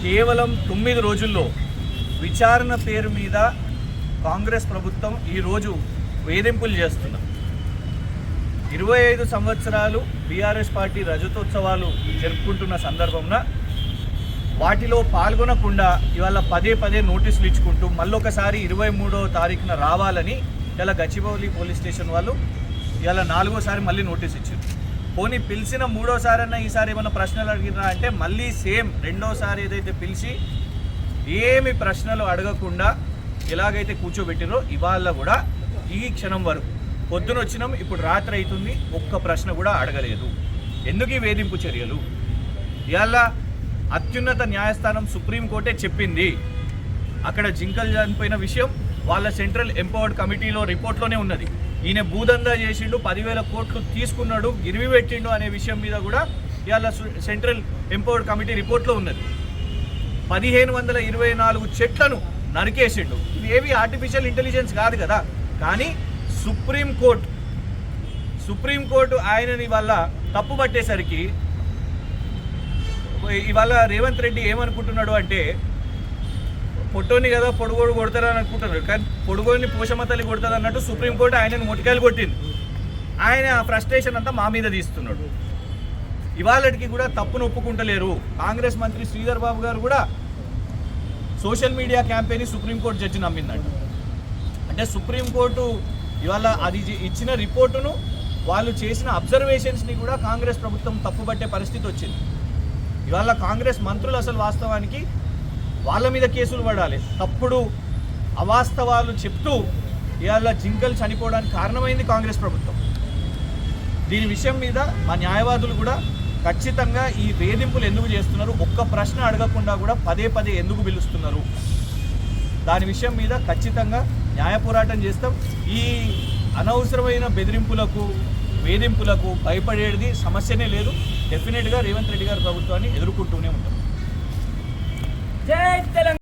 కేవలం 9 రోజుల్లో విచారణ పేరు మీద కాంగ్రెస్ ప్రభుత్వం ఈరోజు వేధింపులు చేస్తున్నారు. 25 సంవత్సరాలు బీఆర్ఎస్ పార్టీ రజతోత్సవాలు జరుపుకుంటున్న సందర్భంలో వాటిలో పాల్గొనకుండా ఇవాళ పదే పదే నోటీసులు ఇచ్చుకుంటూ మళ్ళొకసారి 23వ తారీఖున రావాలని ఇలా గచ్చిబౌలి పోలీస్ స్టేషన్ వాళ్ళు ఇవాళ 4వసారి మళ్ళీ నోటీస్ ఇచ్చారు. పోనీ పిలిచిన 3వసారన్నా ఈసారి ఏమైనా ప్రశ్నలు అడిగినా అంటే మళ్ళీ సేమ్ 2వసారి ఏదైతే పిలిచి ఏమి ప్రశ్నలు అడగకుండా ఎలాగైతే కూర్చోబెట్టిరో ఇవాళ కూడా ఈ క్షణం వరకు పొద్దున వచ్చినాం, ఇప్పుడు రాత్రి అవుతుంది, ఒక్క ప్రశ్న కూడా అడగలేదు. ఎందుకు ఈ వేధింపు చర్యలు? ఇవాళ అత్యున్నత న్యాయస్థానం సుప్రీంకోర్టే చెప్పింది. అక్కడ జింకలు చనిపోయిన విషయం వాళ్ళ సెంట్రల్ ఎంపవర్డ్ కమిటీలో రిపోర్ట్లోనే ఉన్నది. ఈయన భూదందా చేసిండు, 10,000 కోట్లు తీసుకున్నాడు, గిరివి పెట్టిండు అనే విషయం మీద కూడా ఇవాళ సెంట్రల్ ఎంపవర్డ్ కమిటీ రిపోర్ట్లో ఉన్నది. 1524 చెట్లను నరికేసిండు. ఇవి ఏవి ఆర్టిఫిషియల్ ఇంటెలిజెన్స్ కాదు కదా. కానీ సుప్రీంకోర్టు ఆయనని వల్ల తప్పు పట్టేసరికి ఇవాళ రేవంత్ రెడ్డి ఏమనుకుంటున్నాడు అంటే పొట్టోని కదా పొడుగోడు కొడతారని అనుకుంటున్నారు. కానీ పొడుగోని పోషమ్మ తల్లి కొడుతుంది అన్నట్టు సుప్రీంకోర్టు ఆయనను మొటికాయలు కొట్టింది. ఆయన ఫ్రస్ట్రేషన్ అంతా మా మీద తీస్తున్నాడు. ఇవాళకి కూడా తప్పును ఒప్పుకుంటలేరు. కాంగ్రెస్ మంత్రి శ్రీధర్ బాబు గారు కూడా social media campaign Supreme Court judge నమ్మిందంట. అంటే సుప్రీంకోర్టు ఇవాళ అది ఇచ్చిన రిపోర్టును వాళ్ళు చేసిన అబ్జర్వేషన్స్ని కూడా కాంగ్రెస్ ప్రభుత్వం తప్పుపట్టే పరిస్థితి వచ్చింది. ఇవాళ కాంగ్రెస్ మంత్రులు అసలు వాస్తవానికి వాళ్ళ మీద కేసులు పడాలి. తప్పుడు అవాస్తవాలు చెప్తూ ఇవాళ జింకలు చనిపోవడానికి కారణమైంది కాంగ్రెస్ ప్రభుత్వం. దీని విషయం మీద మా న్యాయవాదులు కూడా ఖచ్చితంగా ఈ వేధింపులు ఎందుకు చేస్తున్నారు, ఒక్క ప్రశ్న అడగకుండా కూడా పదే పదే ఎందుకు పిలుస్తున్నారు, దాని విషయం మీద ఖచ్చితంగా న్యాయ పోరాటం చేస్తాం. ఈ అనవసరమైన బెదిరింపులకు వేధింపులకు భయపడేది సమస్యనే లేదు. డెఫినెట్గా రేవంత్ రెడ్డి గారి ప్రభుత్వాన్ని ఎదుర్కొంటూనే ఉంటాం. జై తెలంగాణ.